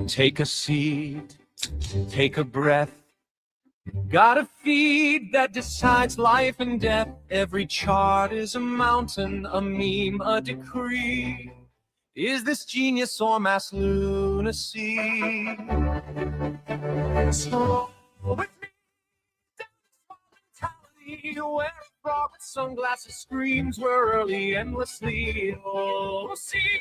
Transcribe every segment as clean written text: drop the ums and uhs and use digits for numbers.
Take a seat, take a breath. Got a feed that decides life and death. Every chart is a mountain, a meme, a decree. Is this genius or mass lunacy? So with me, mentality, where a frog with sunglasses screams we're early endlessly. Oh, see,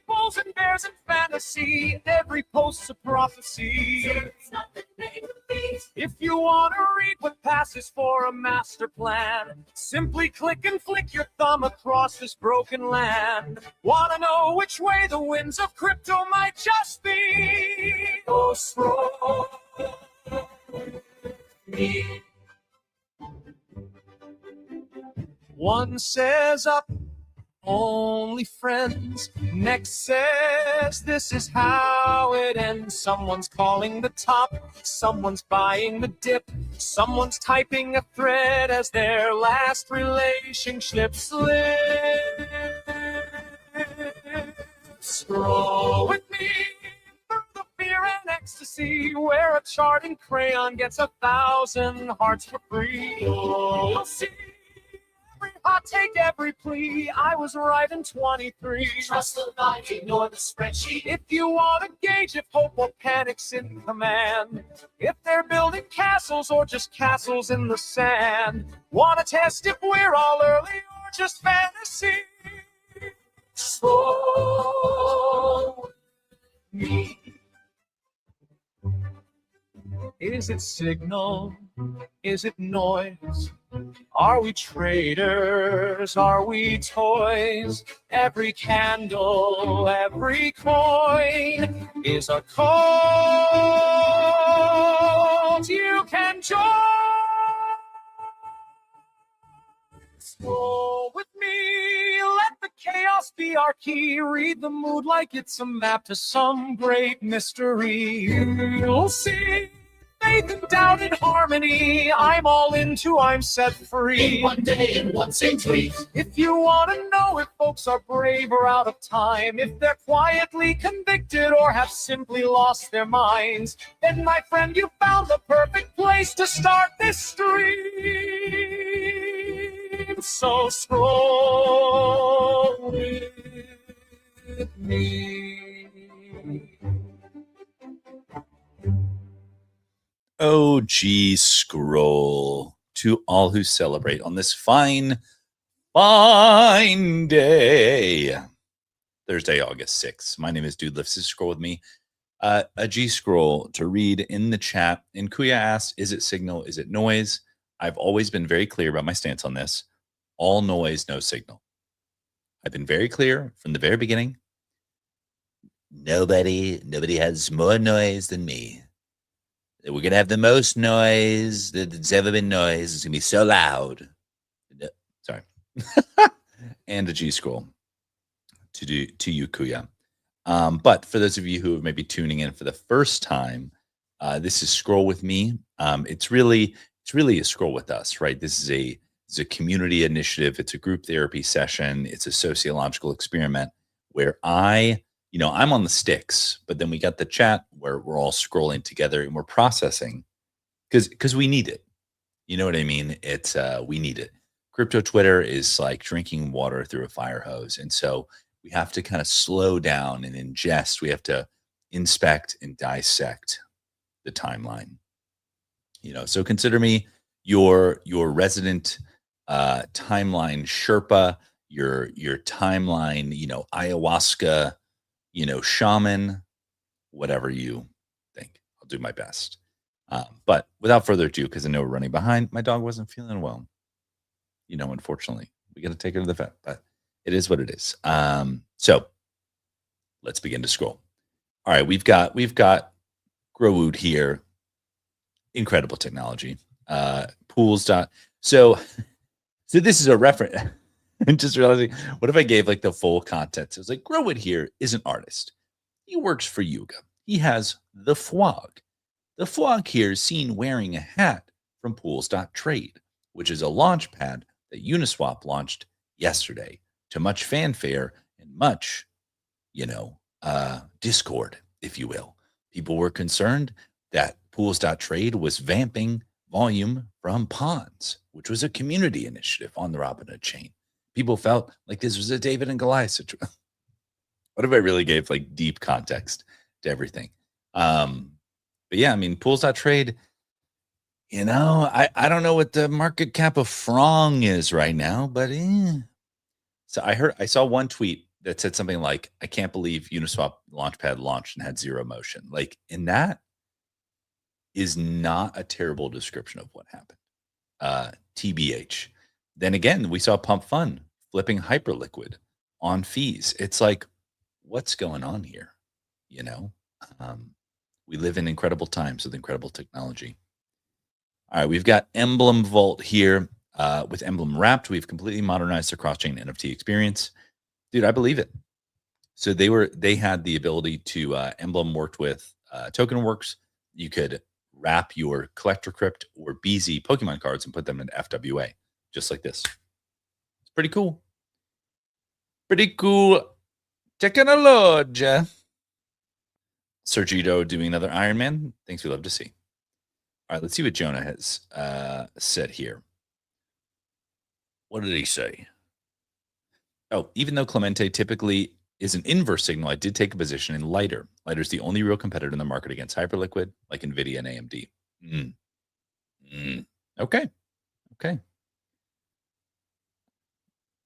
bulls and bears and fantasy, every post's a prophecy. It's nothing made of these. If you want to read what passes for a master plan, simply click and flick your thumb across this broken land. Want to know which way the winds of crypto might just be? Oh, scroll me. One says up, only friends. Next says this is how it ends. Someone's calling the top, someone's buying the dip, someone's typing a thread as their last relationship slips. Scroll with me through the fear and ecstasy, where a charting crayon gets 1,000 hearts for free. You'll see every hot take, every plea. I was right in 23. Trust the line, ignore the spreadsheet. If you want to gauge if hope or panic's in command, if they're building castles or just castles in the sand, want to test if we're all early or just fantasy? Slow me. Is it signal? Is it noise? Are we traders? Are we toys? Every candle, every coin is a cult you can join. Scroll with me, let the chaos be our key. Read the mood like it's a map to some great mystery. You'll see faith and doubt in harmony. I'm all into, I'm set free. In one day, in one same tweet. If you want to know if folks are brave or out of time, if they're quietly convicted or have simply lost their minds, then my friend, you found the perfect place to start this stream. So scroll with me. Oh, gee, scroll to all who celebrate on this fine day. Thursday, August 6th. My name is Dude Lifts. Scroll with me. A G scroll to read in the chat. And Kuya asked, is it signal? Is it noise? I've always been very clear about my stance on this. All noise, no signal. I've been very clear from the very beginning. Nobody has more noise than me. We're going to have the most noise that's ever been noise. It's going to be so loud. Sorry. And a G scroll to you, Kuya. But for those of you who may be tuning in for the first time, this is Scroll with Me. It's really a scroll with us, right? This is a community initiative. It's a group therapy session. It's a sociological experiment where I'm on the sticks, but then we got the chat where we're all scrolling together and we're processing because we need it. You know what I mean? It's we need it. Crypto Twitter is like drinking water through a fire hose. And so we have to kind of slow down and ingest. We have to inspect and dissect the timeline. So consider me your resident timeline Sherpa, your timeline, ayahuasca, shaman, whatever you think. I'll do my best. But without further ado, because I know we're running behind, my dog wasn't feeling well. Unfortunately, we got to take her to the vet, but it is what it is. So let's begin to scroll. All right, we've got Growwood here. Incredible technology. Pools. So this is a reference. And just realizing, what if I gave like the full context? It was like, Growwood here is an artist. He works for Yuga. He has the Fwog. The Fwog here is seen wearing a hat from Pools.trade, which is a launch pad that Uniswap launched yesterday to much fanfare and much, discord, if you will. People were concerned that Pools.trade was vamping volume from pawns, which was a community initiative on the Robinhood chain. People felt like this was a David and Goliath situation. What if I really gave like deep context to everything? But yeah, I mean, Pools.trade, I don't know what the market cap of Frong is right now, but So I saw one tweet that said something like, I can't believe Uniswap Launchpad launched and had zero motion. Like, and that is not a terrible description of what happened. TBH. Then again, we saw Pump Fun flipping Hyperliquid on fees. It's like, what's going on here? We live in incredible times with incredible technology. All right, we've got Emblem Vault here. With Emblem Wrapped, we've completely modernized the cross-chain NFT experience. Dude, I believe it. So they had the ability to Emblem worked with TokenWorks. You could wrap your Collector Crypt or BZ Pokemon cards and put them in FWA, just like this. It's pretty cool. Pretty cool technology. Sergito doing another Iron Man. Things we love to see. All right, let's see what Jonah has said here. What did he say? Oh, even though Clemente typically is an inverse signal, I did take a position in Lighter. Lighter is the only real competitor in the market against Hyperliquid, like NVIDIA and AMD. Okay.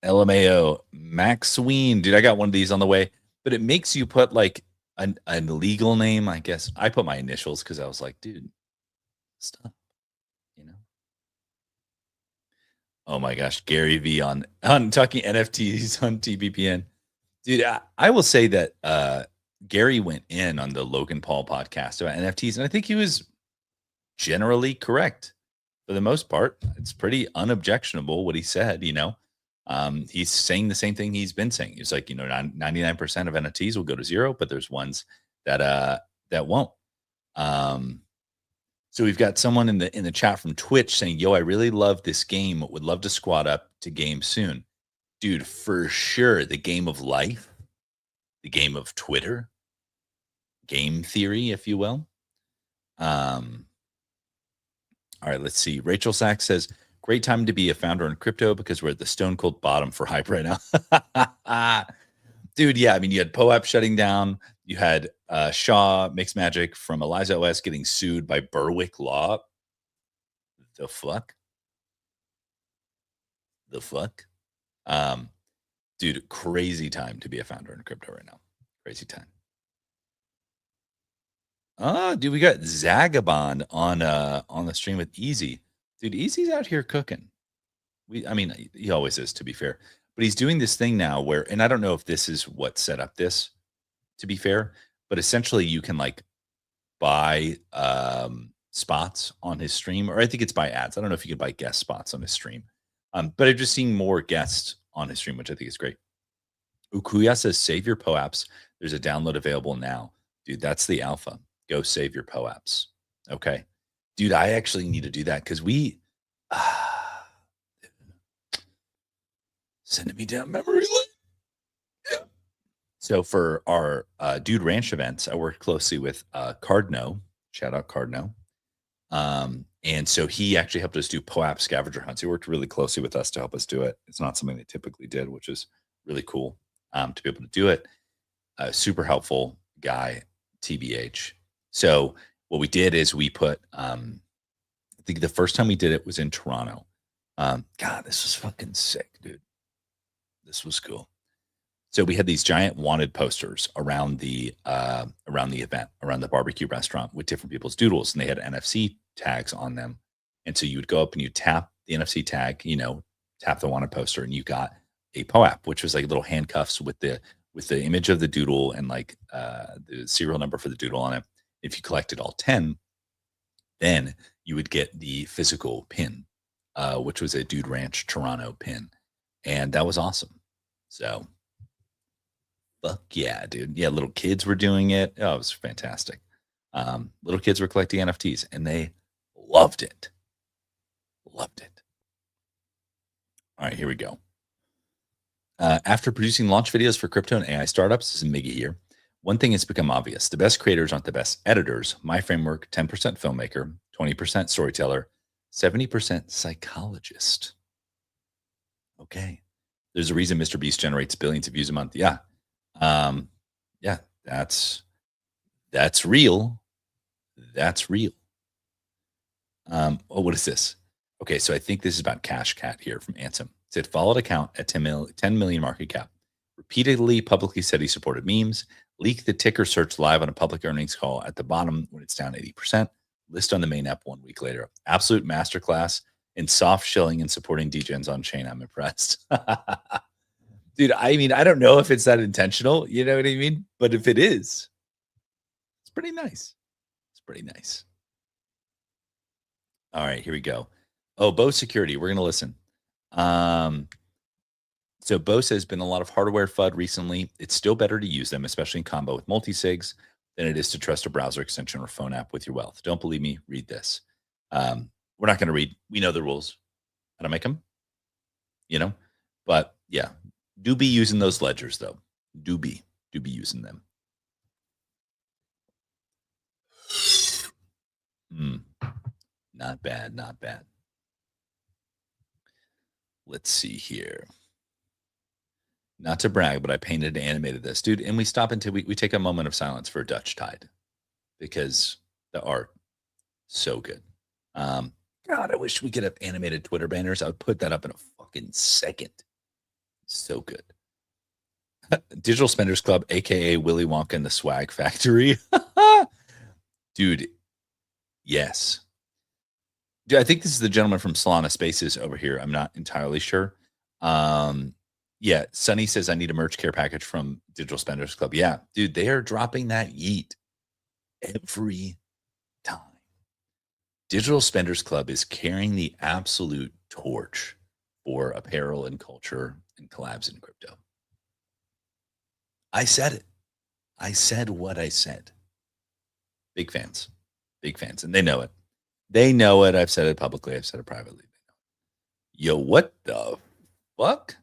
LMAO, Max Ween. Dude, I got one of these on the way, but it makes you put like an legal name, I guess. I put my initials because I was like, dude, stop. Oh my gosh, Gary V on talking NFTs on TBPN. Dude, I will say that Gary went in on the Logan Paul podcast about NFTs, and I think he was generally correct for the most part. It's pretty unobjectionable what he said, He's saying the same thing he's been saying. He's like, 99% of NFTs will go to zero, but there's ones that won't. So we've got someone in the chat from Twitch saying, yo, I really love this game. Would love to squad up to game soon. Dude, for sure. The game of life, the game of Twitter, game theory, if you will. All right, let's see. Rachel Sachs says, great time to be a founder in crypto because we're at the stone cold bottom for hype right now. Dude, yeah, I mean, you had POAP shutting down. You had Shaw Mixed Magic from Eliza OS getting sued by Berwick Law. The fuck? Dude, crazy time to be a founder in crypto right now. Crazy time. Oh, dude, we got Zagabond on the stream with Easy. Dude, Easy's out here cooking. He always is, to be fair. But he's doing this thing now where, and I don't know if this is what set up this, to be fair, but essentially you can like buy spots on his stream, or I think it's buy ads. I don't know if you can buy guest spots on his stream. But I've just seen more guests on his stream, which I think is great. Ukuya says, save your POAPs. There's a download available now. Dude, that's the alpha. Go save your POAPs. Okay. Dude, I actually need to do that because sending me down memory lane. Yeah. So for our Dude Ranch events, I worked closely with Cardno. Shout out Cardno. And so he actually helped us do POAP scavenger hunts. He worked really closely with us to help us do it. It's not something they typically did, which is really cool to be able to do it. Super helpful guy, TBH. So what we did is we put, I think the first time we did it was in Toronto. God, this was fucking sick, dude. This was cool. So we had these giant wanted posters around the event, around the barbecue restaurant with different people's doodles, and they had NFC tags on them. And so you would go up and you tap the NFC tag, tap the wanted poster, and you got a POAP, which was like little handcuffs with the image of the doodle and like the serial number for the doodle on it. If you collected all 10, then you would get the physical pin, which was a Dude Ranch Toronto pin. And that was awesome. So fuck yeah, dude. Yeah, little kids were doing it. Oh, it was fantastic. Little kids were collecting NFTs and they loved it. Loved it. All right, here we go. After producing launch videos for crypto and AI startups, this is Miggy here, One thing has become obvious. The best creators aren't the best editors. My framework, 10% filmmaker, 20% storyteller, 70% psychologist. Okay. There's a reason Mr. Beast generates billions of views a month. Yeah. Yeah, that's real. That's real. What is this? Okay, so I think this is about Cash Cat here from Ansem. It said followed account at 10 million market cap. Repeatedly publicly said he supported memes. Leaked the ticker search live on a public earnings call at the bottom when it's down 80%. List on the main app 1 week later. Absolute masterclass in soft shilling and supporting degens on chain. I'm impressed. Dude, I mean, I don't know if it's that intentional. You know what I mean? But if it is, it's pretty nice. It's pretty nice. All right, here we go. Oh, Bose Security. We're going to listen. So Bose has been a lot of hardware FUD recently. It's still better to use them, especially in combo with multi-sigs, than it is to trust a browser extension or phone app with your wealth. Don't believe me? Read this. We're not going to read. We know the rules. How to make them, But yeah, do be using those ledgers, though. Do be using them. Not bad, not bad. Let's see here. Not to brag, but I painted and animated this, dude. And we stop until we take a moment of silence for Dutch Tide because the art, so good. God, I wish we could have animated Twitter banners. I would put that up in a fucking second. So good. Digital Spenders Club, aka Willy Wonka and the Swag Factory. Dude, yes. Dude, I think this is the gentleman from Solana Spaces over here. I'm not entirely sure. Yeah, Sunny says I need a merch care package from Digital Spenders Club. Yeah, dude, they are dropping that yeet every time. Digital Spenders Club is carrying the absolute torch for apparel and culture and collabs in crypto. I said it. I said what I said. Big fans. Big fans. And they know it. They know it. I've said it publicly. I've said it privately. Yo, what the fuck?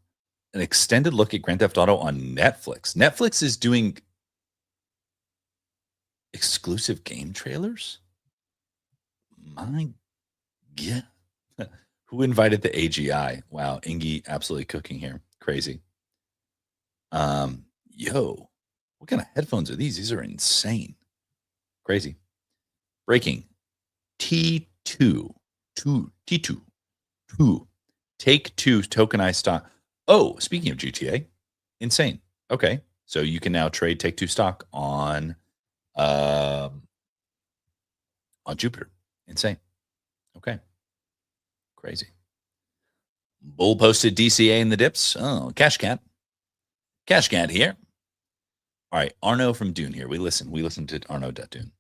An extended look at Grand Theft Auto on Netflix. Netflix is doing exclusive game trailers? My God. Who invited the AGI? Wow, Ingy absolutely cooking here. Crazy. Yo, what kind of headphones are these? These are insane. Crazy. Breaking. T2. Take Two tokenized stock. Oh, speaking of GTA, insane. Okay, so you can now trade Take Two stock on Jupiter. Insane. Okay, crazy. Bull posted DCA in the dips. Oh, Cash Cat here. All right, Arno from Dune here. We listened to Arno.Dune.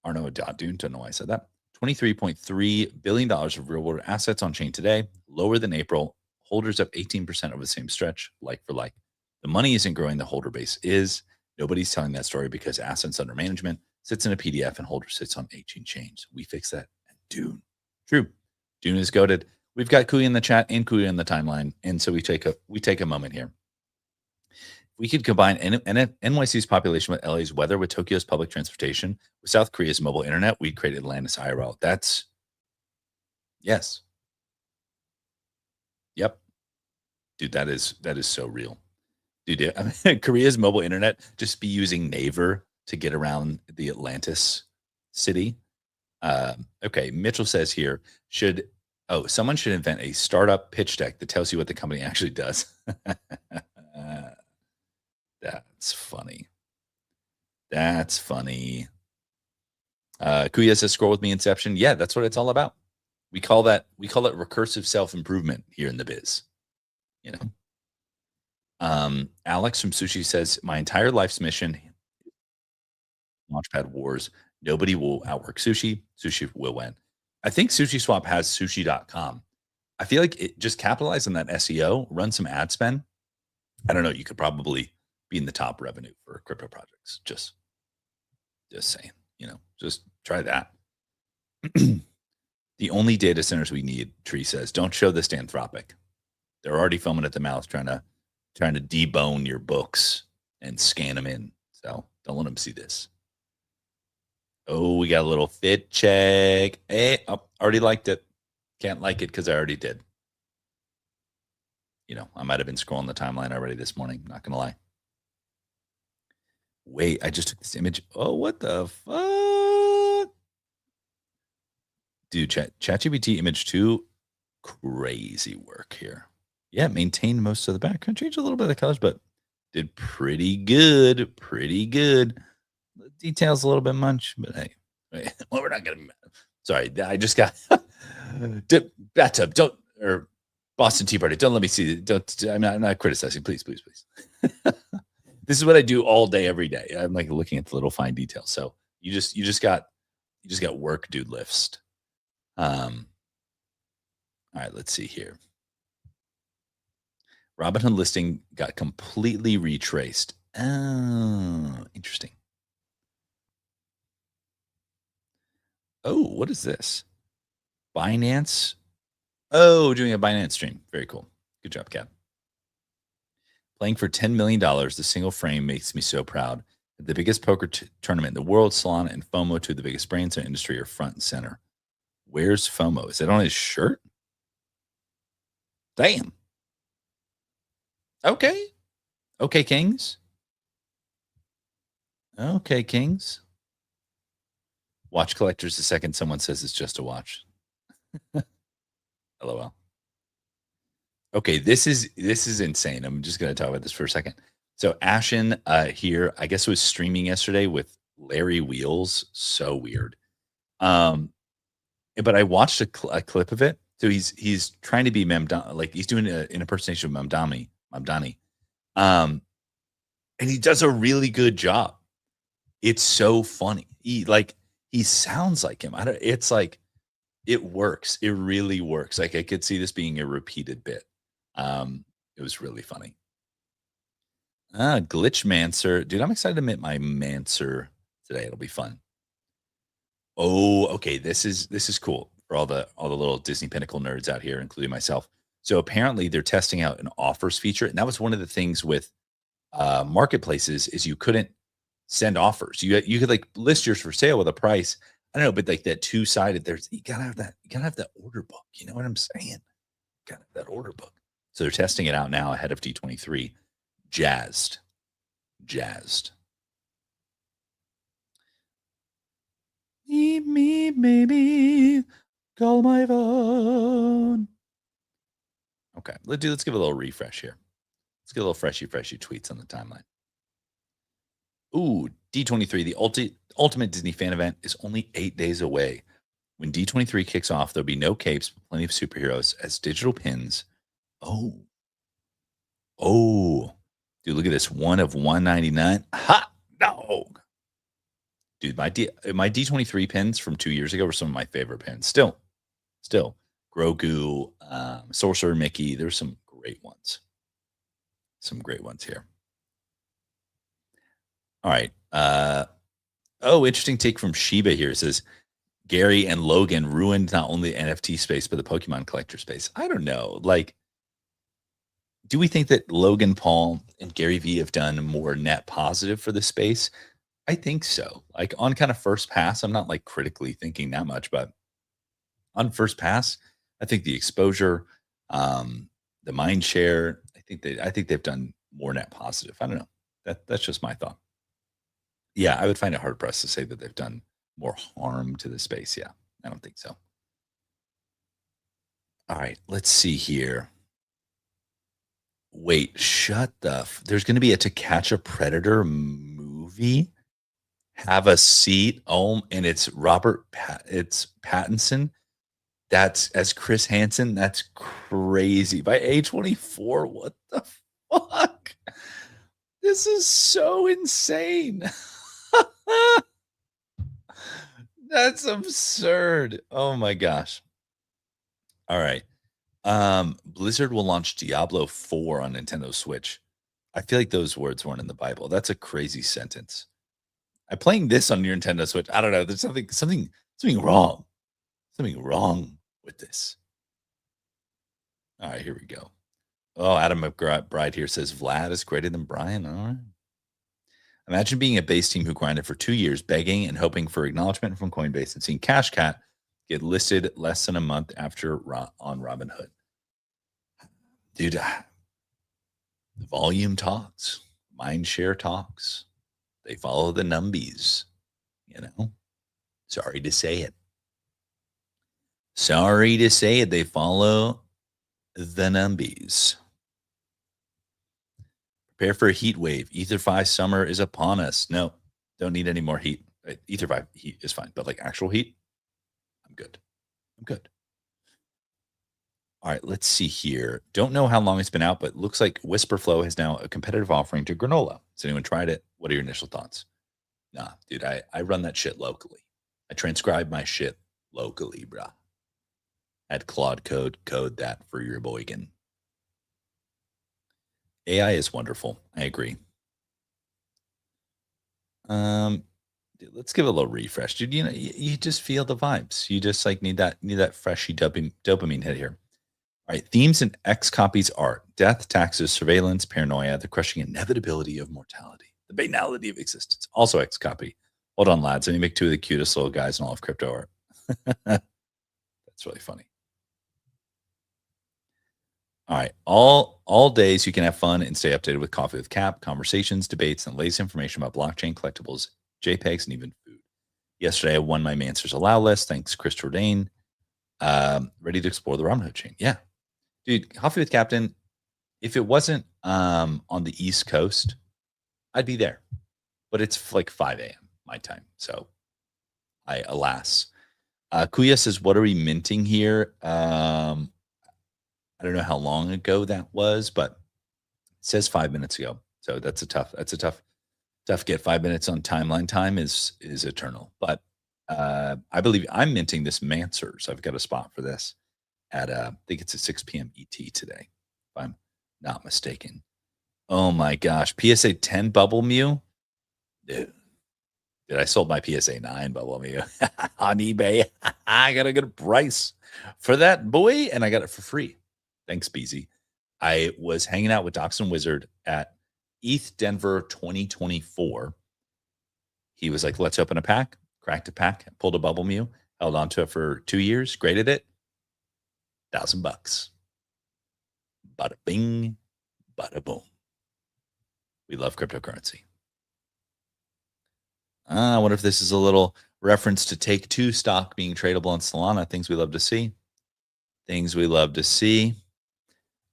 Arno.Dune, don't know why I said that. $23.3 billion of real world assets on chain today, lower than April. Holders up 18% over the same stretch, like for like. The money isn't growing, the holder base is. Nobody's telling that story because assets under management sits in a PDF and holder sits on 18 chains. We fix that at Dune. True. Dune is goated. We've got Kuya in the chat and Kuya in the timeline. And so we take a moment here. We could combine NYC's population with LA's weather, with Tokyo's public transportation, with South Korea's mobile internet, we'd create Atlantis IRL. That's, yes. Yep. Dude, that is so real. Dude, I mean, Korea's mobile internet, just be using Naver to get around the Atlantis city. Okay, Mitchell says here, someone should invent a startup pitch deck that tells you what the company actually does. That's funny. That's funny. Kuya says, scroll with me, Inception. Yeah, that's what it's all about. We call it recursive self-improvement here in the biz. You know. Alex from Sushi says, my entire life's mission, Launchpad Wars. Nobody will outwork Sushi. Sushi will win. I think SushiSwap has sushi.com. I feel like it just capitalize on that SEO, run some ad spend. I don't know. You could probably be in the top revenue for crypto projects. Just saying, just try that. The only data centers we need, Tree says, don't show this to Anthropic. They're already foaming at the mouth trying to debone your books and scan them in. So don't let them see this. Oh, we got a little fit check. Hey, oh, already liked it. Can't like it because I already did. I might have been scrolling the timeline already this morning. Not going to lie. Wait, I just took this image. Oh, what the fuck? Dude, ChatGPT image 2, crazy work here. Yeah, maintained most of the background. Changed a little bit of the colors, but did pretty good. Pretty good. The details a little bit much, but hey. Well, we're not going to. Sorry, I just got bathtub. Don't, or Boston Tea Party. Don't let me see it. Don't. I'm not criticizing. Please, please, please. This is what I do all day, every day. I'm like looking at the little fine details. So you just got work, dude. List. All right, let's see here. Robinhood listing got completely retraced. Oh, interesting. Oh, what is this? Binance. Oh, doing a Binance stream. Very cool. Good job, Cap. Playing for $10 million, the single frame makes me so proud. The biggest poker tournament in the world, Solana and FOMO, two of the biggest brands in the industry, are front and center. Where's FOMO? Is it on his shirt? Damn. Okay. Okay, Kings. Okay, Kings. Watch collectors the second someone says it's just a watch. LOL. Okay, this is insane. I'm just going to talk about this for a second. So Ashen here, I guess, was streaming yesterday with Larry Wheels. So weird. But I watched a clip of it. So he's trying to be like he's doing an impersonation of Mamdani. And he does a really good job. It's so funny. He sounds like him. It's like it works. It really works. Like I could see this being a repeated bit. It was really funny. Glitch Mancer. Dude, I'm excited to meet my Mancer today. It'll be fun. Oh, okay. This is cool for all the little Disney Pinnacle nerds out here, including myself. So apparently they're testing out an offers feature. And that was one of the things with marketplaces is you couldn't send offers. You could like list yours for sale with a price. I don't know, but like that two-sided, you gotta have that order book. You know what I'm saying? Gotta have that order book. So they're testing it out now ahead of D23. Jazzed. Meet me, baby. Call my phone. Okay, let's give a little refresh here. Let's get a little freshy tweets on the timeline. Ooh, D23, the ultimate Disney fan event is only 8 days away. When D23 kicks off, there'll be no capes, but plenty of superheroes as digital pins. Oh, dude, look at this. 1 of 199. Hot dog. Dude, my D23 pins from 2 years ago were some of my favorite pins. Still. Grogu, Sorcerer Mickey. There's some great ones. Here. All right. Interesting take from Sheba here. It says Gary and Logan ruined not only the NFT space, but the Pokemon collector space. I don't know. Like, do we think that Logan Paul and Gary Vee have done more net positive for the space? I think so. Like on kind of first pass, I'm not like critically thinking that much, but on first pass, I think the exposure, the mind share, I think they've done more net positive. I don't know. That's just my thought. Yeah, I would find it hard pressed to say that they've done more harm to the space. Yeah, I don't think so. All right, let's see here. Wait, there's going to be a To Catch a Predator movie. Have a seat. Oh, and it's it's Pattinson. That's as Chris Hansen. That's crazy. By A24, what the fuck? This is so insane. That's absurd. Oh my gosh. All right. Blizzard will launch Diablo 4 on Nintendo Switch. I feel like those words weren't in the Bible. That's a crazy sentence. I'm playing this on your Nintendo Switch. I don't know. There's something wrong. Something wrong with this. All right, here we go. Oh, Adam McBride here says Vlad is greater than Brian. All right. Imagine being a base team who grinded for 2 years, begging and hoping for acknowledgement from Coinbase, and seeing Cash Cat get listed less than a month after on Robinhood. Dude, the volume talks, mind share talks. They follow the numbies, you know? Sorry to say it. Sorry to say it. They follow the numbies. Prepare for a heat wave. EtherFi summer is upon us. No, don't need any more heat. EtherFi heat is fine, but like actual heat, I'm good. I'm good. All right, let's see here. Don't know how long it's been out, but looks like Whisperflow has now a competitive offering to granola. Has anyone tried it? What are your initial thoughts? Nah, dude, I run that shit locally. I transcribe my shit locally, bruh. At Claude code that for your boykin. AI is wonderful. I agree. Dude, let's give it a little refresh, dude. You know, you just feel the vibes. You just like need that freshy dopamine hit here. All right, themes in X copies art: death, taxes, surveillance, paranoia, the crushing inevitability of mortality, the banality of existence. Also X copy. Hold on, lads. Let me make two of the cutest little guys in all of crypto art. That's really funny. All right, all days you can have fun and stay updated with Coffee with Cap, conversations, debates, and latest information about blockchain, collectibles, JPEGs, and even food. Yesterday, I won my Mansers Allow list. Thanks, Chris Jourdain. Ready to explore the Robinhood chain. Yeah. Dude, Coffee with Captain, if it wasn't on the East Coast, I'd be there. But it's like 5 a.m. my time. So alas. Kuya says, what are we minting here? I don't know how long ago that was, but it says 5 minutes ago. So that's a tough get. 5 minutes on timeline time is eternal. But I believe I'm minting this Mansers. I've got a spot for this at I think it's at 6 p.m. ET today, if I'm not mistaken. Oh my gosh. PSA 10 bubble Mew. Dude, I sold my PSA 9 bubble Mew on eBay. I got a good price for that boy, and I got it for free. Thanks, BZ. I was hanging out with Doxson Wizard at ETH Denver 2024. He was like, let's open a pack. Cracked a pack, pulled a bubble Mew, held on to it for 2 years, graded it. $1,000. Bada bing, bada boom. We love cryptocurrency. I wonder if this is a little reference to Take-Two stock being tradable on Solana. Things we love to see. Things we love to see.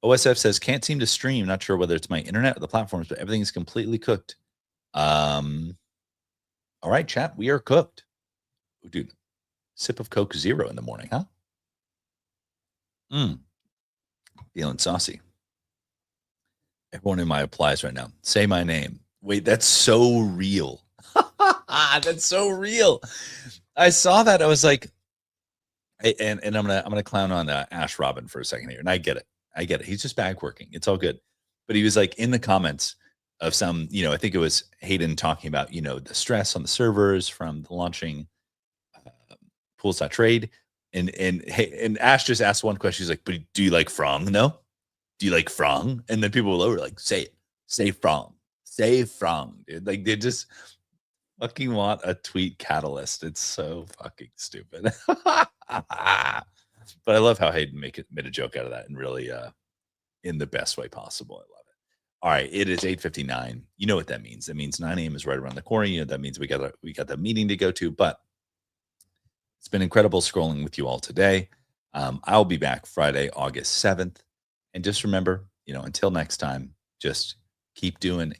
OSF says, can't seem to stream. Not sure whether it's my internet or the platforms, but everything is completely cooked. All right, chat. We are cooked. Ooh, dude, sip of Coke Zero in the morning, huh? Feeling saucy. Everyone in my applies right now. Say my name. Wait, that's so real. That's so real. I saw that. I was like, and I'm gonna clown on Ash Robin for a second here, and I get it. He's just bag working. It's all good. But he was like in the comments of some, I think it was Hayden talking about, the stress on the servers from the launching Pools.trade. And Ash just asked one question. He's like, but do you like Frong? No? Do you like Frong? And then people will over like, say it. Say Frong. Say Frong, dude. Like they just fucking want a tweet catalyst. It's so fucking stupid. But I love how Hayden made a joke out of that and really in the best way possible. I love it. All right, it is 8:59. You know what that means. That means 9 a.m. is right around the corner. That means we got the meeting to go to, but it's been incredible scrolling with you all today. I'll be back Friday, August 7th. And just remember, until next time, just keep doing